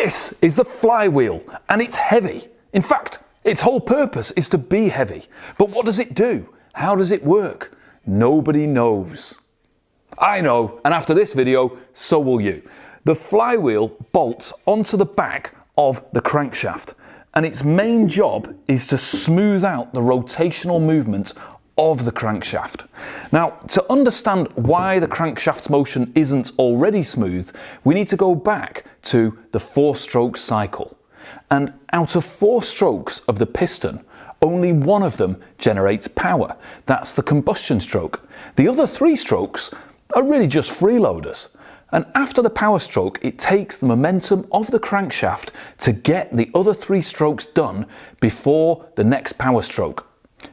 This is the flywheel, and it's heavy. In fact, its whole purpose is to be heavy. But what does it do? How does it work? Nobody knows. I know, and after this video, so will you. The flywheel bolts onto the back of the crankshaft, and its main job is to smooth out the rotational movement of the crankshaft. Now, to understand why the crankshaft's motion isn't already smooth, we need to go back to the 4-stroke cycle. And out of 4 strokes of the piston, only one of them generates power. That's the combustion stroke. The other 3 strokes are really just freeloaders. And after the power stroke, it takes the momentum of the crankshaft to get the other 3 strokes done before the next power stroke.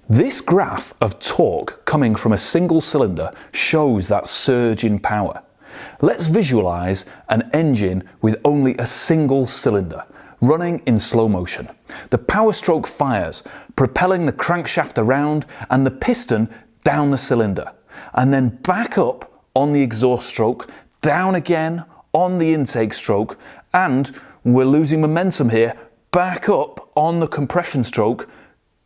This graph of torque coming from a single cylinder shows that surge in power. Let's visualize an engine with only a single cylinder, running in slow motion. The power stroke fires, propelling the crankshaft around and the piston down the cylinder, and then back up on the exhaust stroke, down again on the intake stroke, and we're losing momentum here, back up on the compression stroke.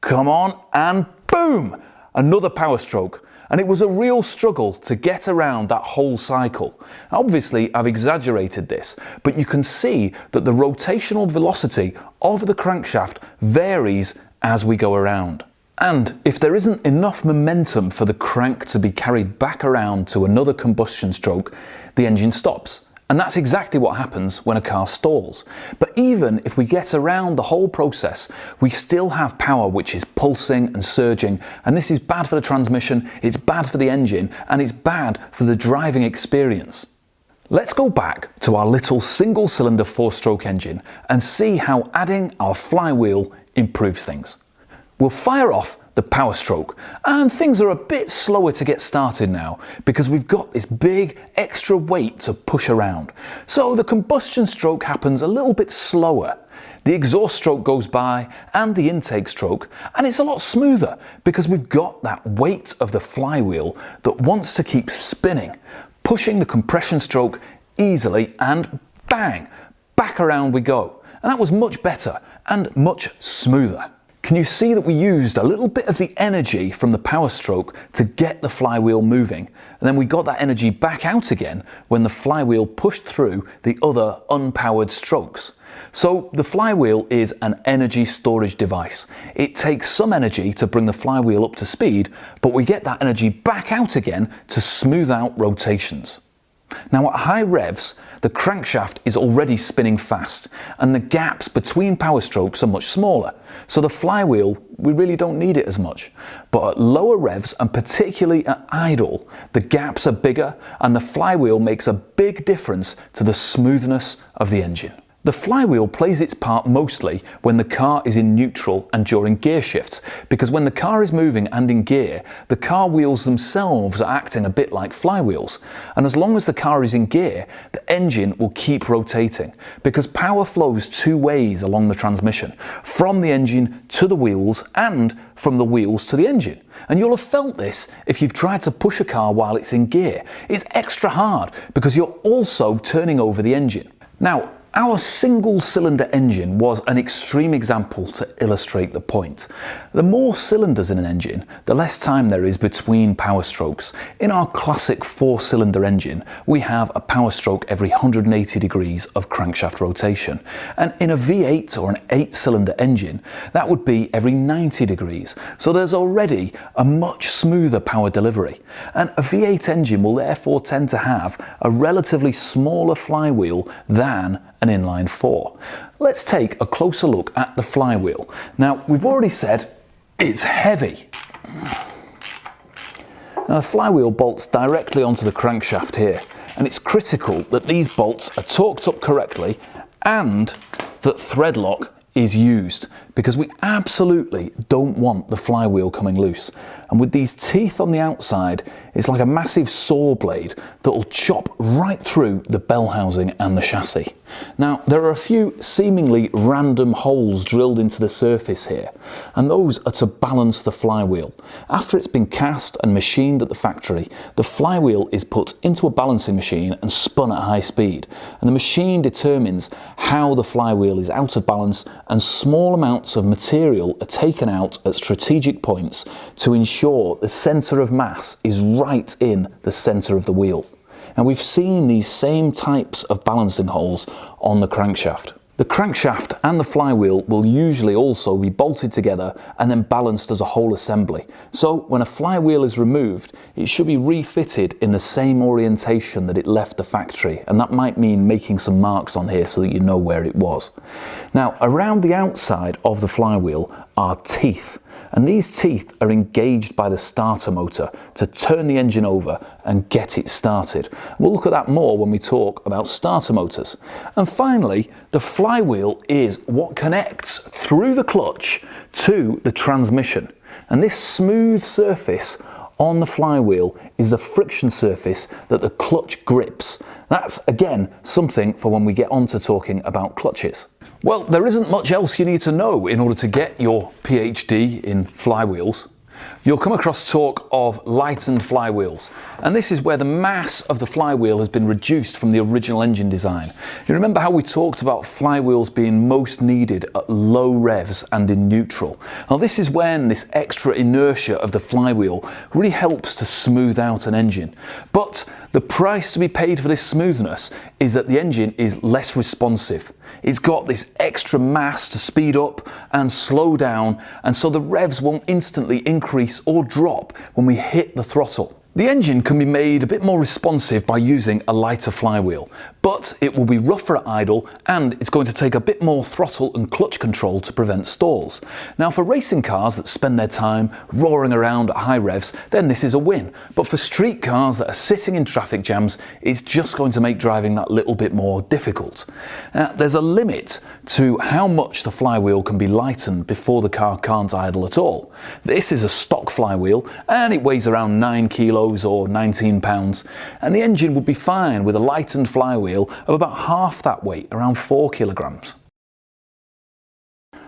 Come on, and boom! Another power stroke. And it was a real struggle to get around that whole cycle. Obviously, I've exaggerated this, but you can see that the rotational velocity of the crankshaft varies as we go around. And if there isn't enough momentum for the crank to be carried back around to another combustion stroke, the engine stops. And that's exactly what happens when a car stalls. But even if we get around the whole process, we still have power which is pulsing and surging, and this is bad for the transmission, it's bad for the engine, and it's bad for the driving experience. Let's go back to our little single-cylinder 4-stroke engine and see how adding our flywheel improves things. We'll fire off the power stroke, and things are a bit slower to get started now because we've got this big extra weight to push around. So the combustion stroke happens a little bit slower. The exhaust stroke goes by and the intake stroke, and it's a lot smoother because we've got that weight of the flywheel that wants to keep spinning, pushing the compression stroke easily, and bang, back around we go. And that was much better and much smoother. Can you see that we used a little bit of the energy from the power stroke to get the flywheel moving, and then we got that energy back out again when the flywheel pushed through the other unpowered strokes? So the flywheel is an energy storage device. It takes some energy to bring the flywheel up to speed, but we get that energy back out again to smooth out rotations. Now at high revs, the crankshaft is already spinning fast, and the gaps between power strokes are much smaller, so the flywheel, we really don't need it as much. But at lower revs, and particularly at idle, the gaps are bigger, and the flywheel makes a big difference to the smoothness of the engine. The flywheel plays its part mostly when the car is in neutral and during gear shifts, because when the car is moving and in gear, the car wheels themselves are acting a bit like flywheels. And as long as the car is in gear, the engine will keep rotating, because power flows 2 ways along the transmission, from the engine to the wheels and from the wheels to the engine. And you'll have felt this if you've tried to push a car while it's in gear. It's extra hard because you're also turning over the engine. Now, our single-cylinder engine was an extreme example to illustrate the point. The more cylinders in an engine, the less time there is between power strokes. In our classic 4-cylinder engine, we have a power stroke every 180 degrees of crankshaft rotation. And in a V8 or an 8-cylinder engine, that would be every 90 degrees. So there's already a much smoother power delivery. And a V8 engine will therefore tend to have a relatively smaller flywheel than an inline 4. Let's take a closer look at the flywheel. Now, we've already said it's heavy. Now, the flywheel bolts directly onto the crankshaft here, and it's critical that these bolts are torqued up correctly and that thread lock is used because we absolutely don't want the flywheel coming loose. And with these teeth on the outside, it's like a massive saw blade that will chop right through the bell housing and the chassis. Now, there are a few seemingly random holes drilled into the surface here, and those are to balance the flywheel. After it's been cast and machined at the factory, the flywheel is put into a balancing machine and spun at high speed, and the machine determines how the flywheel is out of balance, and small amounts of material are taken out at strategic points to ensure the centre of mass is right in the centre of the wheel. And we've seen these same types of balancing holes on the crankshaft. The crankshaft and the flywheel will usually also be bolted together and then balanced as a whole assembly. So when a flywheel is removed, it should be refitted in the same orientation that it left the factory, and that might mean making some marks on here so that you know where it was. Now, around the outside of the flywheel are teeth, and these teeth are engaged by the starter motor to turn the engine over and get it started. We'll look at that more when we talk about starter motors. And finally, the flywheel is what connects through the clutch to the transmission. And this smooth surface on the flywheel is the friction surface that the clutch grips. That's again something for when we get on to talking about clutches. Well, there isn't much else you need to know in order to get your PhD in flywheels. You'll come across talk of lightened flywheels, and this is where the mass of the flywheel has been reduced from the original engine design. You remember how we talked about flywheels being most needed at low revs and in neutral? Now, this is when this extra inertia of the flywheel really helps to smooth out an engine. But the price to be paid for this smoothness is that the engine is less responsive. It's got this extra mass to speed up and slow down, and so the revs won't instantly increase or drop when we hit the throttle. The engine can be made a bit more responsive by using a lighter flywheel, but it will be rougher at idle and it's going to take a bit more throttle and clutch control to prevent stalls. Now, for racing cars that spend their time roaring around at high revs, then this is a win. But for street cars that are sitting in traffic jams, it's just going to make driving that little bit more difficult. Now, there's a limit to how much the flywheel can be lightened before the car can't idle at all. This is a stock flywheel and it weighs around 9 kilos or 19 pounds, and the engine would be fine with a lightened flywheel of about half that weight, around 4 kilograms.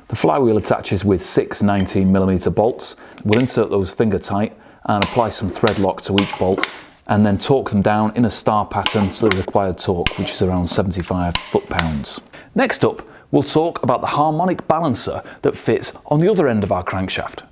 The flywheel attaches with 6 19mm bolts. We'll insert those finger tight and apply some thread lock to each bolt, and then torque them down in a star pattern to the required torque, which is around 75 foot-pounds. Next up, we'll talk about the harmonic balancer that fits on the other end of our crankshaft.